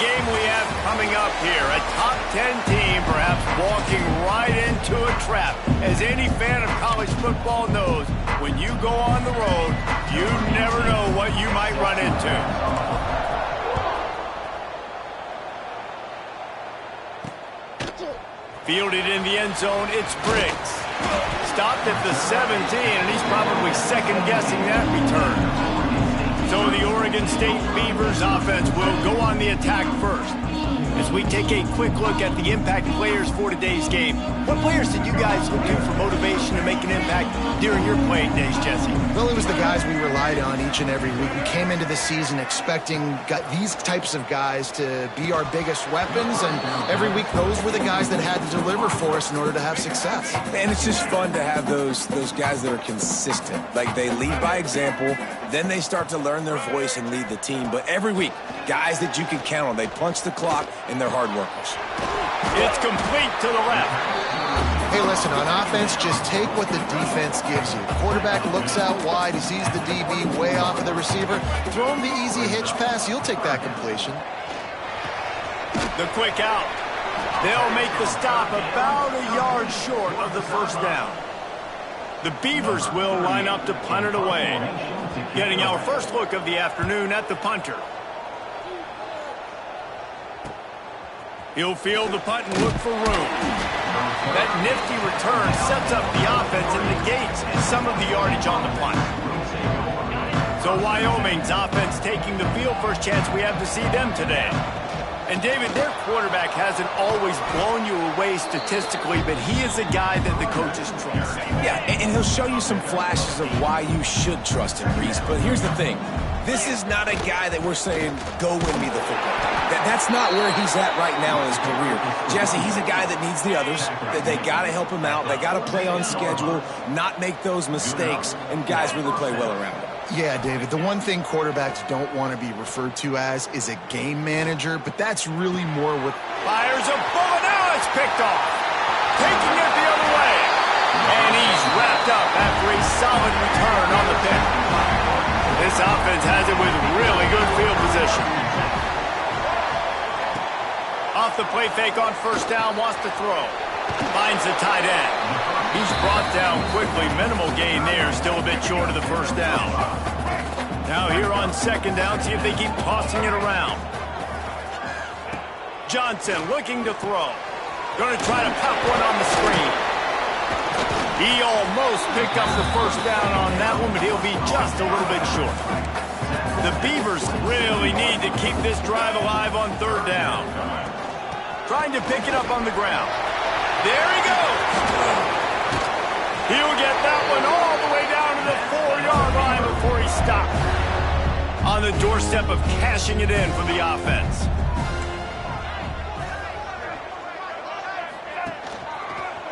game we have coming up here. A top 10 team perhaps walking right into a trap. As any fan of college football knows, when you go on the road, you never know what you might run into. Fielded in the end zone, it's Briggs. Stopped at the 17, and he's probably second-guessing that return. So the Oregon State Beavers offense will go on the attack first. As we take a quick look at the impact players for today's game, what players did you guys look to for motivation to make an impact during your playing days, Jesse? Well, it was the guys we relied on each and every week. We came into the season expecting these types of guys to be our biggest weapons, and every week those were the guys that had to deliver for us in order to have success. And it's just fun to have those guys that are consistent. Like, they lead by example, then they start to learn their voice and lead the team. But every week, guys that you can count on. They punch the clock, and they're hard workers. It's complete to the left. Hey, listen, on offense, just take what the defense gives you. The quarterback looks out wide. He sees the DB way off of the receiver. Throw him the easy hitch pass. You'll take that completion. The quick out. They'll make the stop about a yard short of the first down. The Beavers will line up to punt it away. Getting our first look of the afternoon at the punter. He'll field the punt and look for room. That nifty return sets up the offense and negates some of the yardage on the punt. So Wyoming's offense taking the field. First chance we have to see them today. And David, their quarterback hasn't always blown you away statistically, but he is a guy that the coaches trust. Yeah, and he'll show you some flashes of why you should trust him, Reese. But here's the thing. This is not a guy that we're saying, go win me the football. That's not where he's at right now in his career. Jesse, he's a guy that needs the others. They got to help him out. They got to play on schedule, not make those mistakes, and guys really play well around him. Yeah, David, the one thing quarterbacks don't want to be referred to as is a game manager, but that's really more what... Fires a bullet, now it's picked off. Taking it the other way. And he's wrapped up after a solid return on the pick. This offense has it with really good field position. Off the play fake on first down, wants to throw. Finds the tight end. He's brought down quickly. Minimal gain there. Still a bit short of the first down. Now here on second down, see if they keep tossing it around. Johnson looking to throw. Going to try to pop one on the screen. He almost picked up the first down on that one, but he'll be just a little bit short. The Beavers really need to keep this drive alive on third down. Trying to pick it up on the ground. There he goes. He'll get that one all the way down to the 4-yard line before he stopped. On the doorstep of cashing it in for the offense.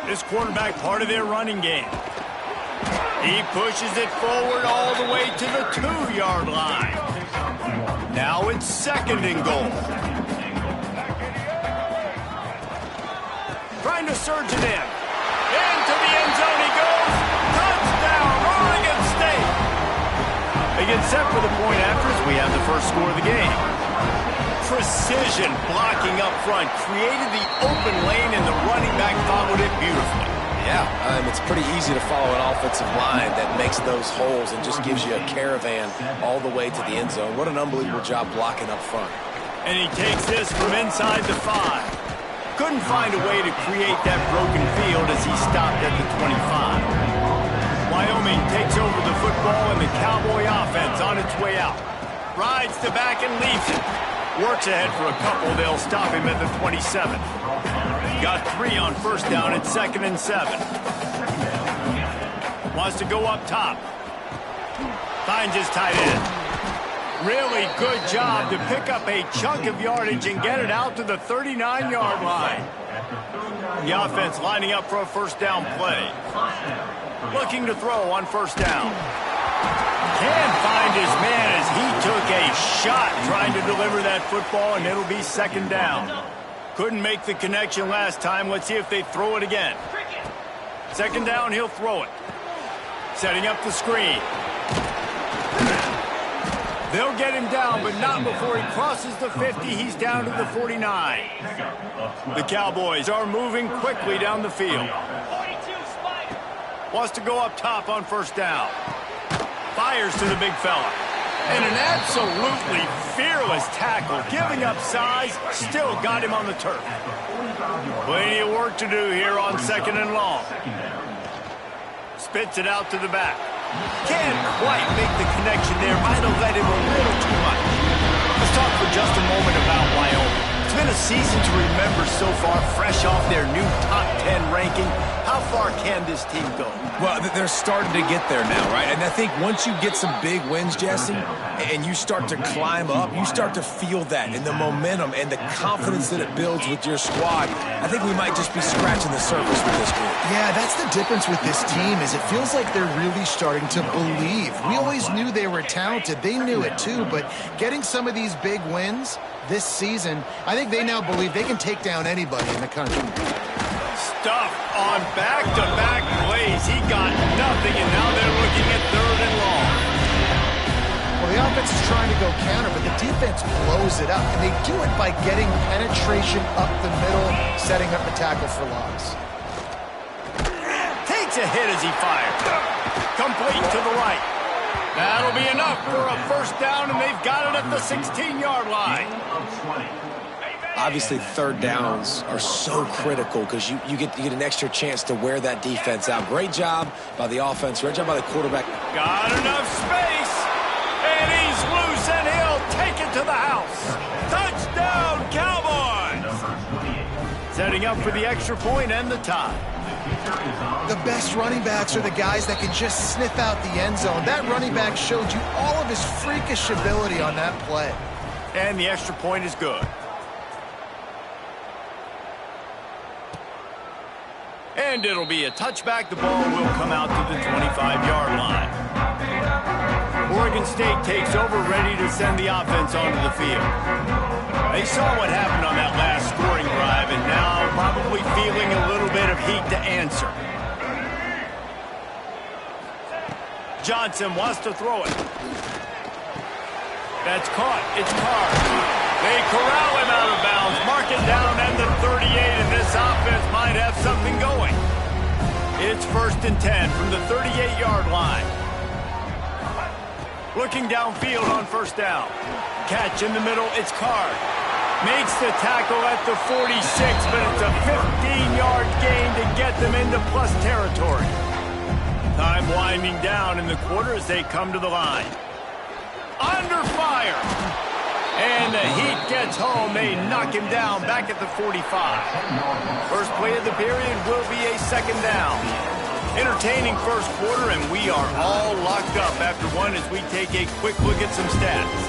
This quarterback part of their running game. He pushes it forward all the way to the 2-yard line. Now it's second and goal. Trying to surge it in. Into the end zone he goes. Touchdown, Oregon State. They get set for the point after as we have the first score of the game. Precision blocking up front created the open lane, and the running back followed it beautifully. Yeah, it's pretty easy to follow an offensive line that makes those holes and just gives you a caravan all the way to the end zone. What an unbelievable job blocking up front. And he takes this from inside the 5. Couldn't find a way to create that broken field as he stopped at the 25. Wyoming takes over the football, and the Cowboy offense on its way out. Rides to back and leaves it. Works ahead for a couple. They'll stop him at the 27. Got 3 on first down at 2nd and 7. Wants to go up top. Finds his tight end. Really good job to pick up a chunk of yardage and get it out to the 39-yard line. The offense lining up for a first down play. Looking to throw on first down. Can't find his man as he took a shot trying to deliver that football, and it'll be second down. Couldn't make the connection last time. Let's see if they throw it again. Second down, he'll throw it. Setting up the screen. They'll get him down, but not before he crosses the 50. He's down to the 49. The Cowboys are moving quickly down the field. Wants to go up top on first down. Fires to the big fella. And an absolutely fearless tackle, giving up size, still got him on the turf. Plenty of work to do here on 2nd and long. Spits it out to the back. Can't quite make the connection there. Might have let him a little too much. Let's talk for just a moment about Wyoming. It's been a season to remember so far, fresh off their new top 10 ranking. How far can this team go? Well, they're starting to get there now, right? And I think once you get some big wins, Jesse, and you start to climb up, you start to feel that and the momentum and the confidence that it builds with your squad. I think we might just be scratching the surface with this group. Yeah, that's the difference with this team is it feels like they're really starting to believe. We always knew they were talented. They knew it too, but getting some of these big wins this season, I think they now believe they can take down anybody in the country. Stuff on back-to-back plays. He got nothing, and now they're looking at 3rd and long. Well, the offense is trying to go counter, but the defense blows it up, and they do it by getting penetration up the middle, setting up a tackle for loss. Takes a hit as he fires. Complete to the right. That'll be enough for a first down, and they've got it at the 16-yard line. Obviously, 3rd downs are so critical because you get an extra chance to wear that defense out. Great job by the offense. Great job by the quarterback. Got enough space, and he's loose, and he'll take it to the house. Touchdown, Cowboys! Setting up for the extra point and the tie. The best running backs are the guys that can just sniff out the end zone. That running back showed you all of his freakish ability on that play. And the extra point is good. And it'll be a touchback. The ball will come out to the 25-yard line. Oregon State takes over, ready to send the offense onto the field. They saw what happened on that last scoring drive, and now probably feeling a little bit of heat to answer. Johnson wants to throw it. That's caught. It's Carr. They corral him out of bounds, mark it down at the 38, and this offense might have something going. It's 1st and 10 from the 38-yard line. Looking downfield on first down. Catch in the middle, it's Carr. Makes the tackle at the 46, but it's a 15-yard gain to get them into plus territory. Time winding down in the quarter as they come to the line. Under fire. And the Heat gets home. They knock him down back at the 45. First play of the period will be a 2nd down. Entertaining first quarter, and we are all locked up after one as we take a quick look at some stats.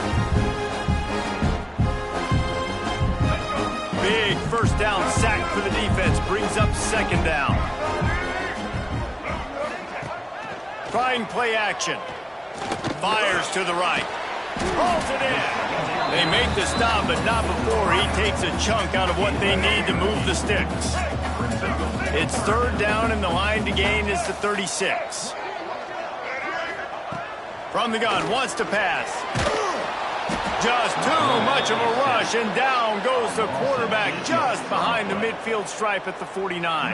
Big first down sack for the defense brings up 2nd down. Trying play action. Fires to the right. Rolls it in. They make the stop, but not before he takes a chunk out of what they need to move the sticks. It's 3rd down, and the line to gain is the 36. From the gun, wants to pass. Just too much of a rush, and down goes the quarterback just behind the midfield stripe at the 49.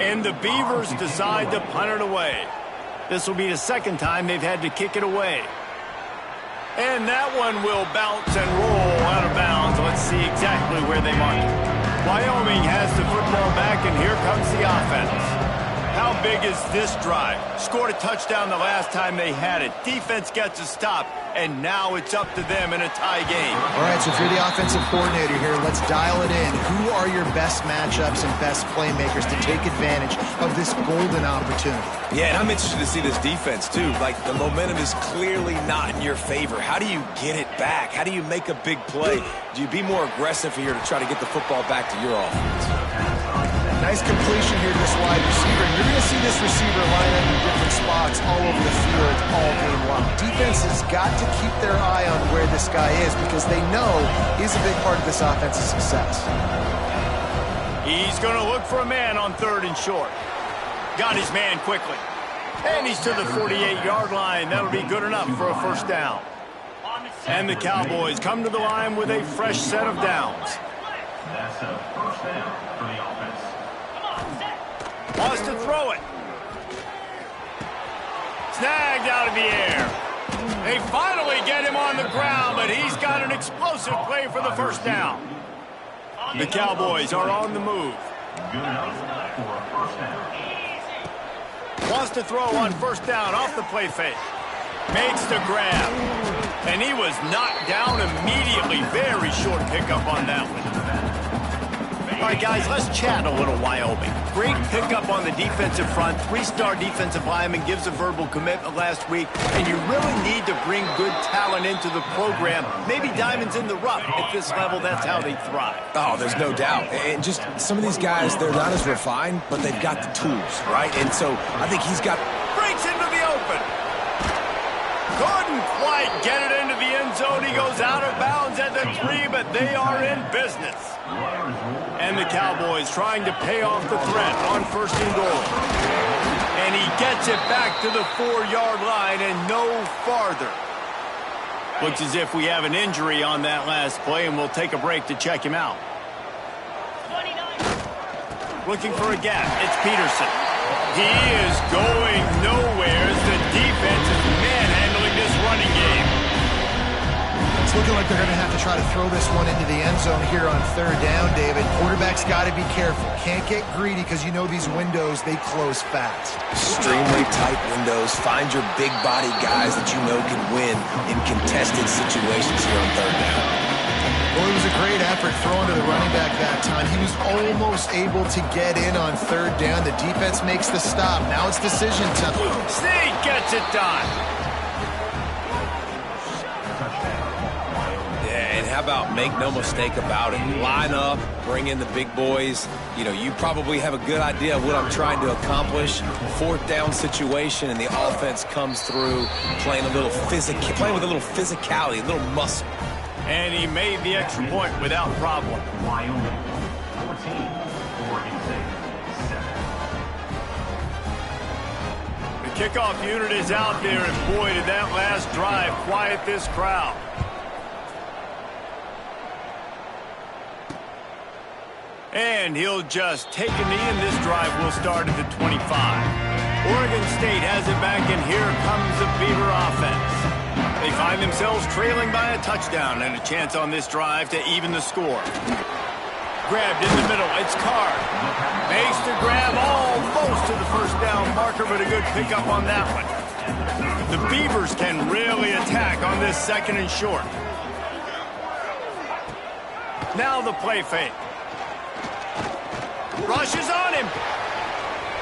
And the Beavers decide to punt it away. This will be the 2nd time they've had to kick it away. And that one will bounce and roll out of bounds. Let's see exactly where they mark it. Wyoming has the football back, and here comes the offense. How big is this drive? Scored a touchdown the last time they had it. Defense gets a stop, and now it's up to them in a tie game. All right, so if you're the offensive coordinator here, let's dial it in. Who are your best matchups and best playmakers to take advantage of this golden opportunity? Yeah, and I'm interested to see this defense, too. Like, the momentum is clearly not in your favor. How do you get it back? How do you make a big play? Do you be more aggressive here to try to get the football back to your offense? Nice completion here to this wide receiver. You're going to see this receiver line up in different spots all over the field all game long. Defense has got to keep their eye on where this guy is because they know he's a big part of this offense's success. He's going to look for a man on 3rd and short. Got his man quickly. And he's to the 48-yard line. That'll be good enough for a first down. And the Cowboys come to the line with a fresh set of downs. That's a first down for the offense. Wants to throw it. Snagged out of the air. They finally get him on the ground, but he's got an explosive play for the first down. The Cowboys are on the move. Good enough for a first down. Wants to throw on first down off the play fake. Makes the grab. And he was knocked down immediately. Very short pickup on that one. All right, guys, let's chat a little Wyoming. Great pickup on the defensive front. Three-star defensive lineman gives a verbal commitment last week, and you really need to bring good talent into the program. Maybe diamonds in the rough. At this level, that's how they thrive. Oh, there's no doubt. And just some of these guys, they're not as refined, but they've got the tools, right? And so I think he's got... Breaks into the open. Couldn't quite get it into the end zone. He goes out of bounds at the 3, but they are in business. And the Cowboys trying to pay off the threat on first and goal. And he gets it back to the 4-yard line and no farther. Looks as if we have an injury on that last play, and we'll take a break to check him out. Looking for a gap. It's Peterson. He is going nowhere as the defense is manhandling this running game. It's looking like they're going to have to try to throw this one into the end zone here on third down, David. Quarterback's got to be careful. Can't get greedy because you know these windows, they close fast. Extremely tight windows. Find your big body guys that you know can win in contested situations here on third down. Well, it was a great effort throwing to the running back that time. He was almost able to get in on third down. The defense makes the stop. Now it's decision time. Sneak gets it done. And how about make no mistake about it? Line up, bring in the big boys. You know, you probably have a good idea of what I'm trying to accomplish. Fourth down situation, and the offense comes through playing with a little physicality, a little muscle. And he made the extra point without problem. Wyoming, 14, Oregon State, 7. The kickoff unit is out there, and boy, did that last drive quiet this crowd. And he'll just take a knee, and this drive will start at the 25. Oregon State has it back, and here comes the Beaver offense. They find themselves trailing by a touchdown and a chance on this drive to even the score. Grabbed in the middle. It's Card. Makes the grab almost to the first down marker, but a good pickup on that one. The Beavers can really attack on this second and short. Now the play fake. Rushes on him.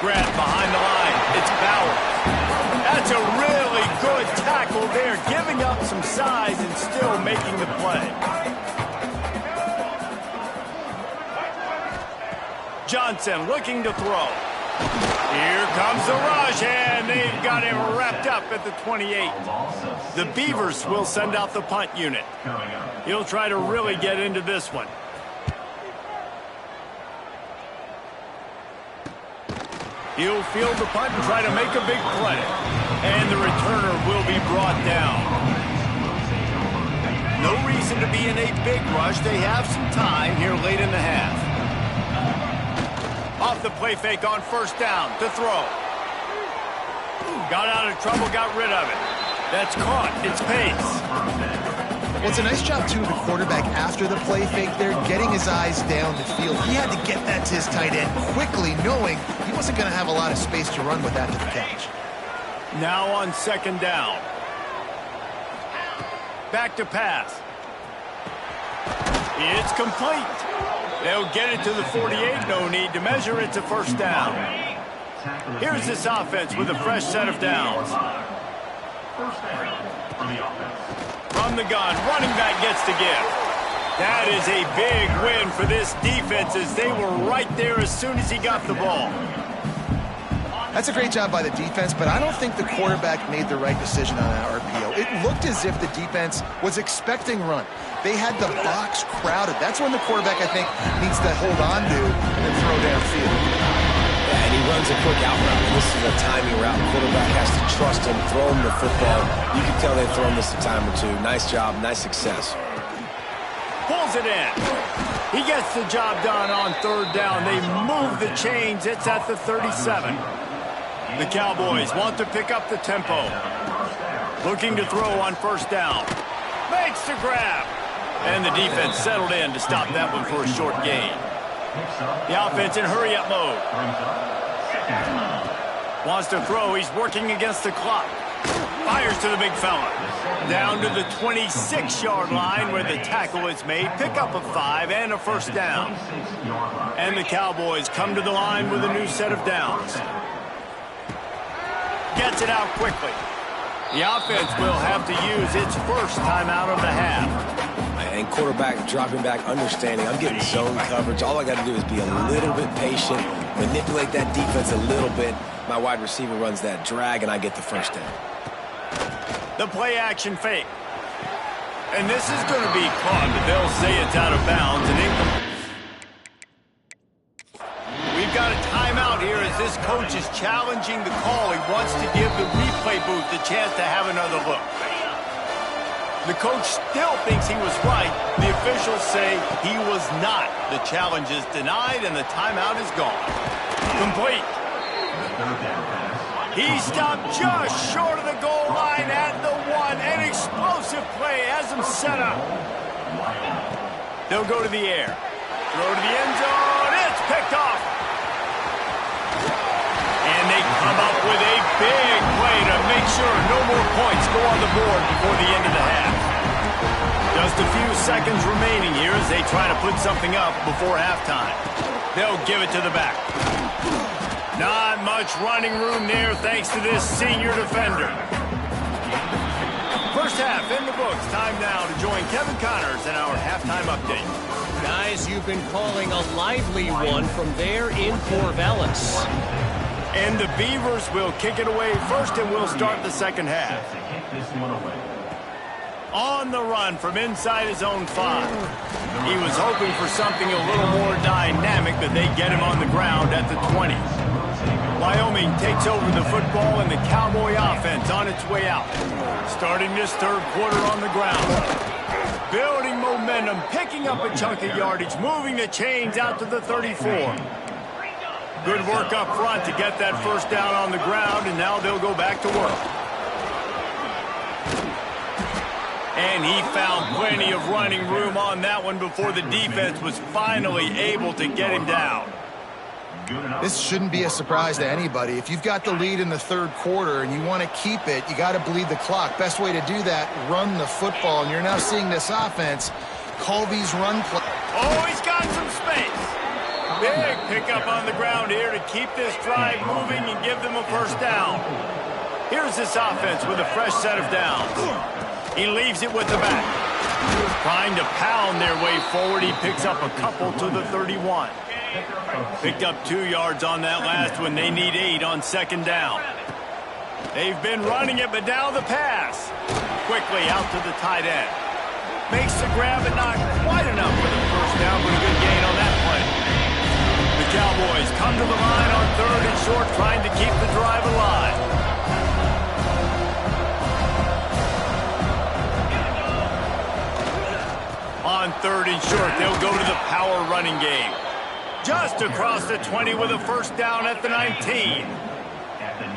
Grabbed behind the line. It's Bauer. That's a really good tackle there, giving up some size and still making the play. Johnson looking to throw. Here comes the rush, and they've got him wrapped up at the 28. The Beavers will send out the punt unit. He'll try to really get into this one. He'll field the punt and try to make a big play. And the returner will be brought down. No reason to be in a big rush. They have some time here late in the half. Off the play fake on first down to throw. Got out of trouble, got rid of it. That's caught. It's Pace. Well, it's a nice job, too, of the quarterback after the play fake there, getting his eyes down the field. He had to get that to his tight end quickly, knowing he wasn't going to have a lot of space to run with after the catch. Now on second down. Back to pass. It's complete. They'll get it to the 48. No need to measure. It's a first down. Here's this offense with a fresh set of downs. First down for the offense. From the gun, running back gets the give. That is a big win for this defense as they were right there as soon as he got the ball. That's a great job by the defense, but I don't think the quarterback made the right decision on that RPO. It looked as if the defense was expecting run. They had the box crowded. That's when the quarterback, I think, needs to hold on to and throw downfield. Yeah, and he runs a quick out route. This is a timing route. Quarterback has to trust him, throw him the football. You can tell they've thrown this a time or two. Nice job, nice success. Pulls it in. He gets the job done on third down. They move the chains. It's at the 37. The Cowboys want to pick up the tempo. Looking to throw on first down. Makes the grab. And the defense settled in to stop that one for a short gain. The offense in hurry-up mode. Wants to throw. He's working against the clock. Fires to the big fella. Down to the 26-yard line where the tackle is made. Pick up a 5 and a first down. And the Cowboys come to the line with a new set of downs. Gets it out quickly. The offense will have to use its first timeout of the half. And quarterback dropping back, understanding I'm getting zone coverage. All I got to do is be a little bit patient, manipulate that defense a little bit. My wide receiver runs that drag, and I get the first down. The play action fake. And this is going to be caught, but they'll say it's out of bounds and incomplete. We've got a timeout here as this coach is challenging the call. He wants to give the replay booth the chance to have another look. The coach still thinks he was right. The officials say he was not. The challenge is denied and the timeout is gone. Complete. He stopped just short of the goal line at the 1. An explosive play has him set up. They'll go to the air. Throw to the end zone. It's picked off. And they come up with a big play to make sure no more points go on the board before the end of the half. Just a few seconds remaining here as they try to put something up before halftime. They'll give it to the back. Not much running room there thanks to this senior defender. First half in the books. Time now to join Kevin Connors in our halftime update. Guys, you've been calling a lively one from there in Corvallis. And the Beavers will kick it away first, and we'll start the second half. On the run from inside his own 5. He was hoping for something a little more dynamic, but they get him on the ground at the 20. Wyoming takes over the football, and the Cowboy offense on its way out. Starting this third quarter on the ground. Building momentum, picking up a chunk of yardage, moving the chains out to the 34. Good work up front to get that first down on the ground, and now they'll go back to work. And he found plenty of running room on that one before the defense was finally able to get him down. This shouldn't be a surprise to anybody. If you've got the lead in the third quarter and you want to keep it, you got to bleed the clock. Best way to do that, run the football. And you're now seeing this offense call these run plays. Oh, he's got some space. Big pickup on the ground here to keep this drive moving and give them a first down. Here's this offense with a fresh set of downs. He leaves it with the back. Trying to pound their way forward, he picks up a couple to the 31. Picked up 2 yards on that last one. They need 8 on second down. They've been running it, but now the pass. Quickly out to the tight end. Makes the grab, but not quite enough for the first down, but a good gain on that play. The Cowboys come to the line on third and short, trying to keep the drive alive. On third and short, they'll go to the power running game. Just across the 20 with a first down at the 19.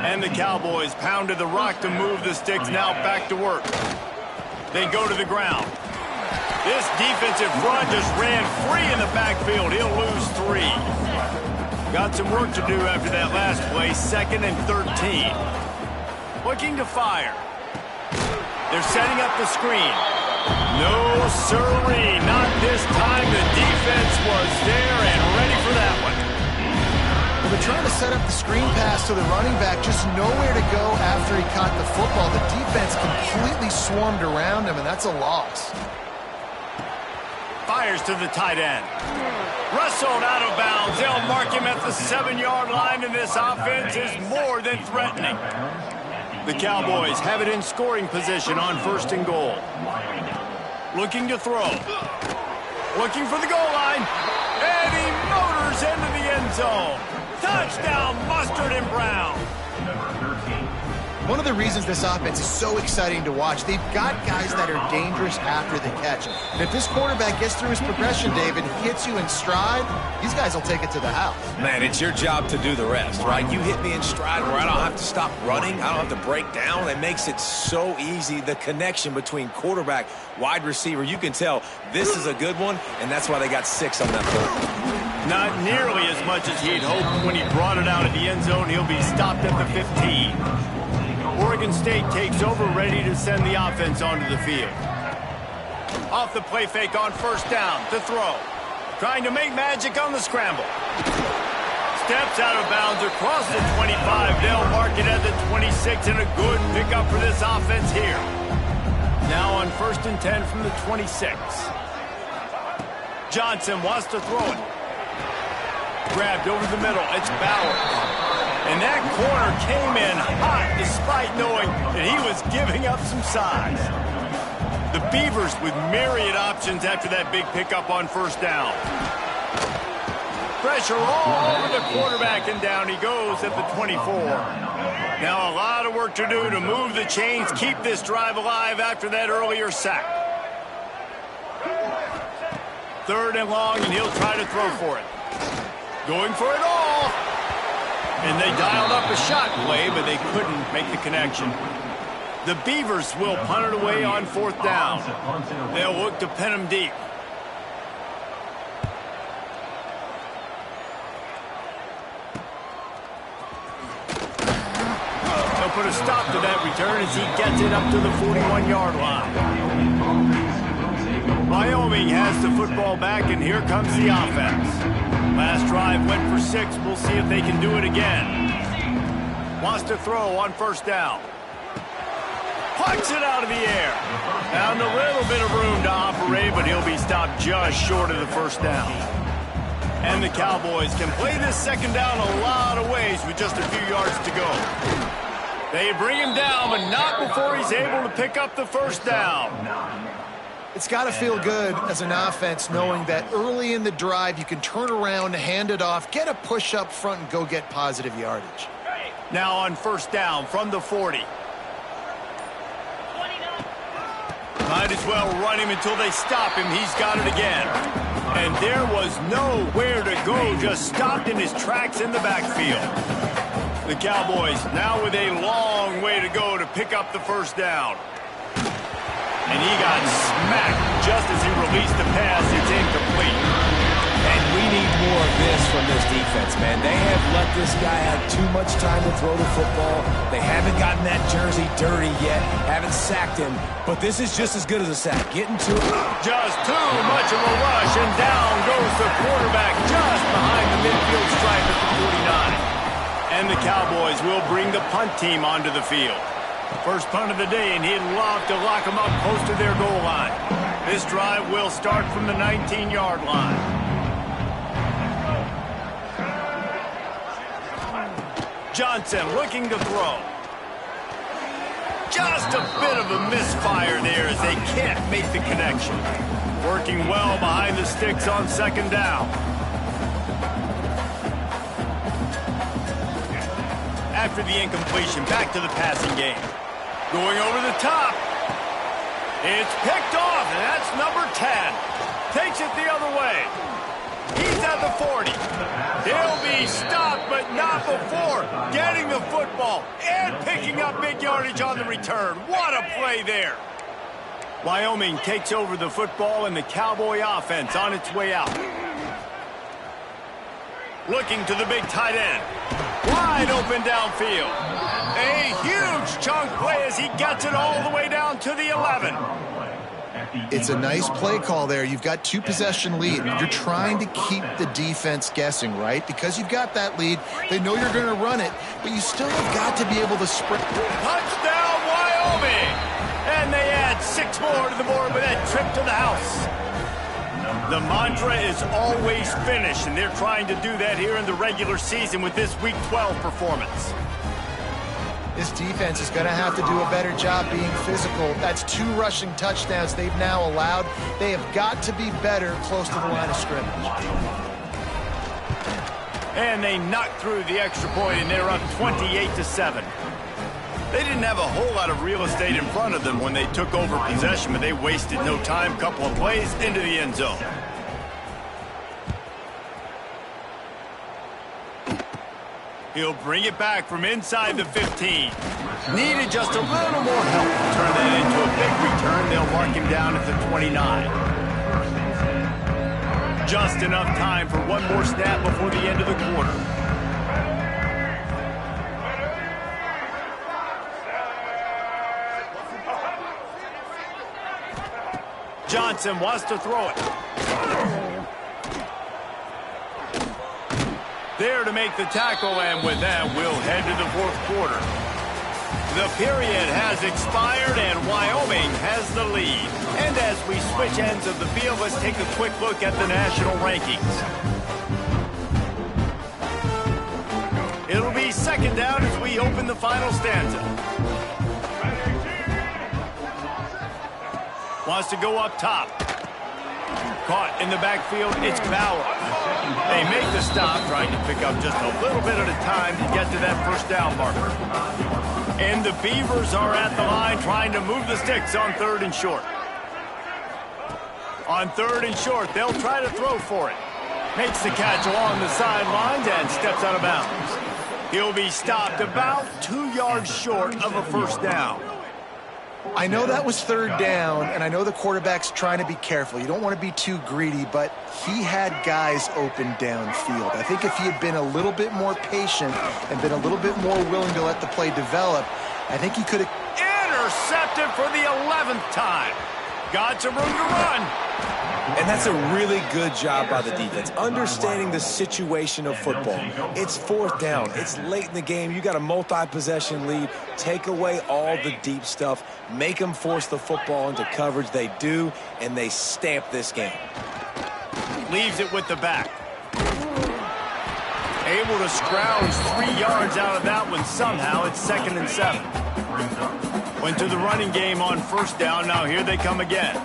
And the Cowboys pounded the rock to move the sticks, now back to work. They go to the ground. This defensive front just ran free in the backfield. He'll lose 3. Got some work to do after that last play, 2nd and 13. Looking to fire. They're setting up the screen. No, sirree, not this time. The defense was there and ready for that one. Well, they're trying to set up the screen pass to the running back, just nowhere to go after he caught the football. The defense completely swarmed around him, and that's a loss. Fires to the tight end. Wrestled out of bounds. They'll mark him at the 7-yard line, and this offense is more than threatening. The Cowboys have it in scoring position on first and goal. Looking to throw. Looking for the goal line. And he motors into the end zone. Touchdown, and Brown. Number 13. One of the reasons this offense is so exciting to watch, they've got guys that are dangerous after the catch. And if this quarterback gets through his progression, David, he hits you in stride, these guys will take it to the house. Man, it's your job to do the rest, right? You hit me in stride where I don't have to stop running. I don't have to break down. It makes it so easy, the connection between quarterback, wide receiver. You can tell this is a good one, and that's why they got 6 on that play. Not nearly as much as he'd hoped. When he brought it out of the end zone, he'll be stopped at the 15. Oregon State takes over, ready to send the offense onto the field. Off the play fake on first down to throw. Trying to make magic on the scramble. Steps out of bounds across the 25. They'll mark it at the 26, and a good pickup for this offense here. Now on 1st and 10 from the 26. Johnson wants to throw it. Grabbed over the middle. It's Bauer. And that corner came in hot despite knowing that he was giving up some size. The Beavers with myriad options after that big pickup on first down. Pressure all over the quarterback, and down he goes at the 24. Now a lot of work to do to move the chains, keep this drive alive after that earlier sack. 3rd and long, and he'll try to throw for it. Going for it all. And they dialed up a shot play, but they couldn't make the connection. The Beavers will punt it away on 4th down. They'll look to pin him deep. They'll put a stop to that return as he gets it up to the 41-yard line. Wyoming has the football back, and here comes the offense. Last drive went for 6. We'll see if they can do it again. Wants to throw on first down. Plucks it out of the air. Found a little bit of room to operate, but he'll be stopped just short of the first down. And the Cowboys can play this second down a lot of ways with just a few yards to go. They bring him down, but not before he's able to pick up the first down. It's got to feel good as an offense knowing that early in the drive you can turn around, hand it off, get a push up front, and go get positive yardage. Now on first down from the 40. Might as well run him until they stop him. He's got it again. And there was nowhere to go, just stopped in his tracks in the backfield. The Cowboys now with a long way to go to pick up the first down. And he got smacked just as he released the pass. It's incomplete. And we need more of this from this defense, man. They have let this guy have too much time to throw the football. They haven't gotten that jersey dirty yet, haven't sacked him. But this is just as good as a sack. Getting to it. Just too much of a rush, and down goes the quarterback just behind the midfield stripe at the 49. And the Cowboys will bring the punt team onto the field. First punt of the day, and he'd love to lock them up close to their goal line. This drive will start from the 19-yard line. Johnson looking to throw. Just a bit of a misfire there as they can't make the connection. Working well behind the sticks on second down. After the incompletion, back to the passing game. Going over the top. It's picked off, and that's number 10. Takes it the other way. He's at the 40. He'll be stopped, but not before getting the football and picking up big yardage on the return. What a play there. Wyoming takes over the football, and the Cowboy offense on its way out. Looking to the big tight end. Wide open downfield. A huge chunk play as he gets it all the way down to the 11. It's a nice play call there. You've got 2-possession lead. You're trying to keep the defense guessing, right? Because you've got that lead. They know you're going to run it, but you still have got to be able to spread. Touchdown, Wyoming! And they add 6 more to the board with that trip to the house. The mantra is always finish, and they're trying to do that here in the regular season with this Week 12 performance. This defense is going to have to do a better job being physical. That's 2 rushing touchdowns they've now allowed. They have got to be better close to the line of scrimmage. And they knocked through the extra point, and they're up 28-7. They didn't have a whole lot of real estate in front of them when they took over possession, but they wasted no time. Couple of plays into the end zone. He'll bring it back from inside the 15. Needed just a little more help to turn that into a big return. They'll mark him down at the 29. Just enough time for one more snap before the end of the quarter. Johnson wants to throw it. There to make the tackle, and with that, we'll head to the fourth quarter. The period has expired, and Wyoming has the lead. And as we switch ends of the field, let's take a quick look at the national rankings. It'll be second down as we open the final stanza. Wants to go up top. Caught in the backfield, it's Bauer. They make the stop, trying to pick up just a little bit at a time to get to that first down marker. And the Beavers are at the line trying to move the sticks on 3rd and short. On 3rd and short, they'll try to throw for it. Makes the catch along the sidelines and steps out of bounds. He'll be stopped about 2 yards short of a first down. I know that was 3rd down, and I know the quarterback's trying to be careful. You don't want to be too greedy, but he had guys open downfield. I think if he had been a little bit more patient and been a little bit more willing to let the play develop, I think he could have... Intercepted for the 11th time. Got some room to run. And that's a really good job by the defense, understanding the situation of football. It's 4th down. It's late in the game. You got a multi-possession lead. Take away all the deep stuff. Make them force the football into coverage. They do, and they stamp this game. Leaves it with the back. Able to scrounge 3 yards out of that one somehow. It's 2nd and 7. Went to the running game on first down. Now here they come again.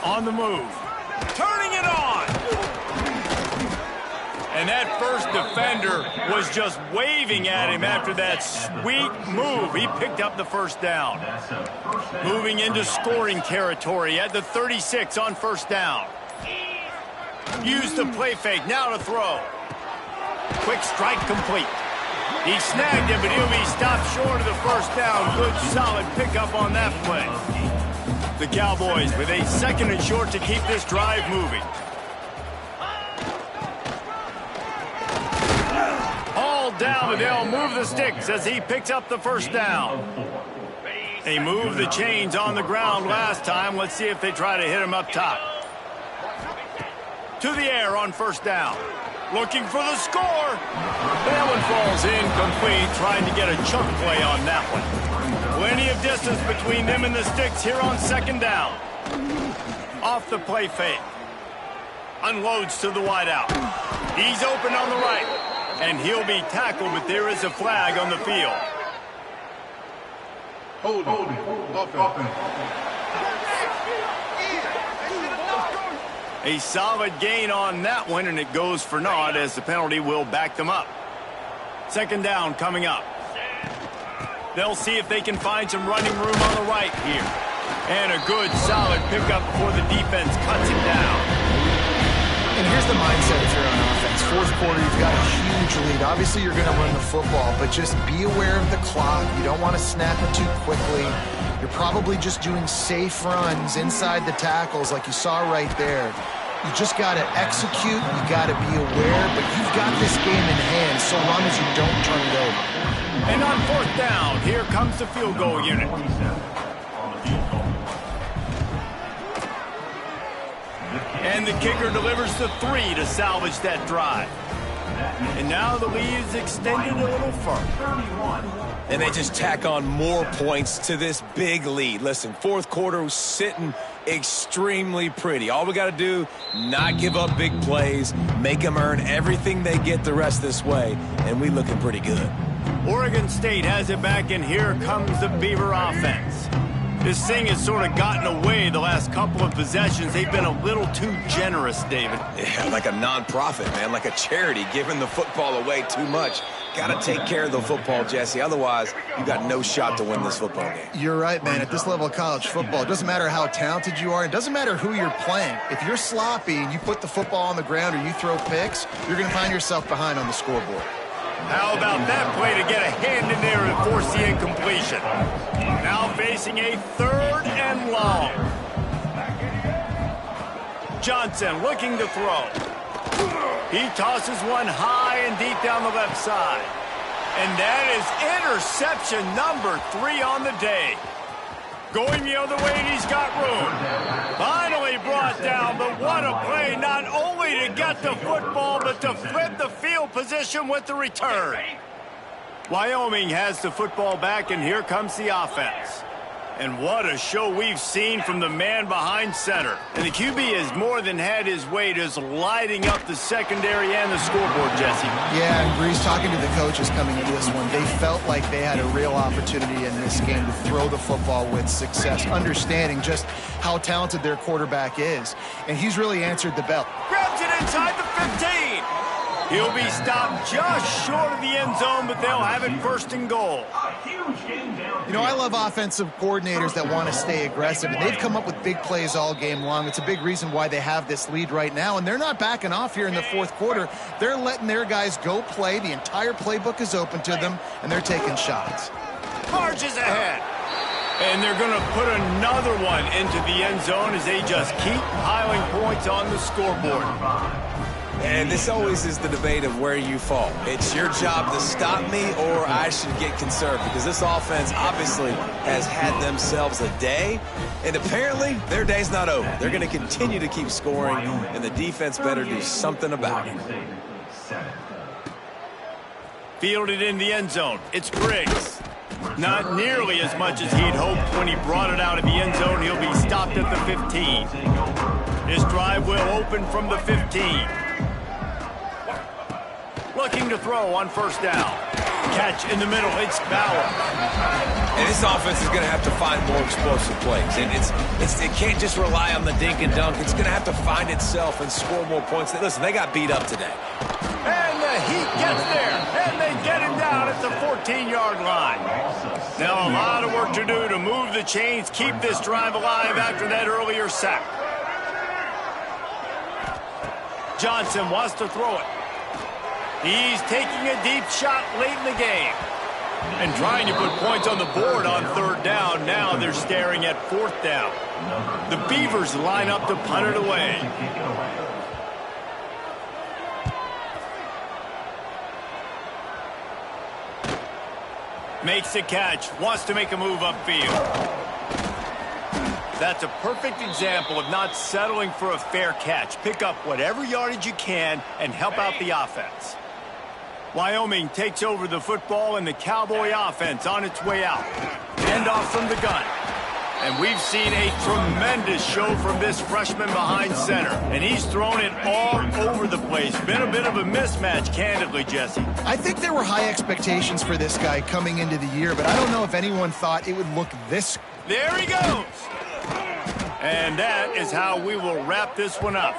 On the move. Turning it on. And that first defender was just waving at him after that sweet move. He picked up the first down. Moving into scoring territory at the 36 on first down. Use the play fake. Now to throw. Quick strike complete. He snagged him, but he'll be stopped short of the first down. Good, solid pickup on that play. The Cowboys with a 2nd and short to keep this drive moving. All down, but they'll move the sticks as he picks up the first down. They moved the chains on the ground last time. Let's see if they try to hit him up top. To the air on first down. Looking for the score. That one falls incomplete, trying to get a chunk play on that one. Plenty of distance between them and the sticks here on 2nd down. Off the play fake. Unloads to the wideout. He's open on the right. And he'll be tackled, but there is a flag on the field. Holding. Offense. A solid gain on that one, and it goes for naught as the penalty will back them up. 2nd down coming up. They'll see if they can find some running room on the right here. And a good, solid pickup before the defense cuts him down. And here's the mindset if you're on offense. 4th quarter, you've got a huge lead. Obviously, you're going to run the football, but just be aware of the clock. You don't want to snap it too quickly. You're probably just doing safe runs inside the tackles like you saw right there. You just got to execute. You got to be aware, but you've got this game in hand so long as you don't turn it over. And on 4th down, here comes the field goal unit. And the kicker delivers the 3 to salvage that drive. And now the lead is extended a little further. And they just tack on more points to this big lead. Listen, 4th quarter was sitting extremely pretty. All we got to do, not give up big plays, make them earn everything they get the rest this way, and we looking pretty good. Oregon State has it back, and here comes the Beaver offense. This thing has sort of gotten away the last couple of possessions. They've been a little too generous, David. Yeah, like a non-profit, man, like a charity, giving the football away too much. Got to take care of the football, Jesse. Otherwise, you got no shot to win this football game. You're right, man. At this level of college football, it doesn't matter how talented you are. It doesn't matter who you're playing. If you're sloppy and you put the football on the ground or you throw picks, you're going to find yourself behind on the scoreboard. How about that play to get a hand in there and force the incompletion? Now facing a 3rd and long. Johnson looking to throw. He tosses one high and deep down the left side. And that is interception number 3 on the day. Going the other way, and he's got room. Finally brought down, but what a play, not only to get the football, but to flip the field position with the return. Wyoming has the football back, and here comes the offense. And what a show we've seen from the man behind center. And the QB has more than had his way, just lighting up the secondary and the scoreboard, Jesse. Yeah, and Breeze, talking to the coaches coming into this one, they felt like they had a real opportunity in this game to throw the football with success, understanding just how talented their quarterback is. And he's really answered the bell. Grabs it inside the 15. He'll be stopped just short of the end zone, but they'll have it 1st and goal. You know, I love offensive coordinators that want to stay aggressive, and they've come up with big plays all game long. It's a big reason why they have this lead right now, and they're not backing off here in the 4th quarter. They're letting their guys go play. The entire playbook is open to them, and they're taking shots. Marches ahead. And they're going to put another one into the end zone as they just keep piling points on the scoreboard. And this always is the debate of where you fall. It's your job to stop me, or I should get conserved, because this offense obviously has had themselves a day, and apparently their day's not over. They're going to continue to keep scoring, and the defense better do something about it. Fielded in the end zone. It's Briggs. Not nearly as much as he'd hoped when he brought it out of the end zone. He'll be stopped at the 15. His drive will open from the 15. Looking to throw on 1st down. Catch in the middle. It's Bauer. And this offense is going to have to find more explosive plays. And it can't just rely on the dink and dunk. It's going to have to find itself and score more points. Listen, they got beat up today. And the Heat gets there. And they get him down at the 14-yard line. Now a lot of work to do to move the chains, keep this drive alive after that earlier sack. Johnson wants to throw it. He's taking a deep shot late in the game. And trying to put points on the board on 3rd down. Now they're staring at 4th down. The Beavers line up to punt it away. Makes the catch. Wants to make a move upfield. That's a perfect example of not settling for a fair catch. Pick up whatever yardage you can and help out the offense. Wyoming takes over the football, and the Cowboy offense on its way out. Handoff from the gun. And we've seen a tremendous show from this freshman behind center. And he's thrown it all over the place. Been a bit of a mismatch, candidly, Jesse. I think there were high expectations for this guy coming into the year, but I don't know if anyone thought it would look this. There he goes. And that is how we will wrap this one up.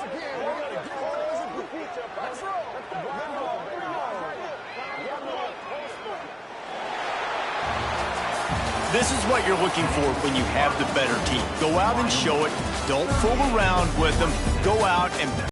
This is what you're looking for when you have the better team. Go out and show it. Don't fool around with them. Go out and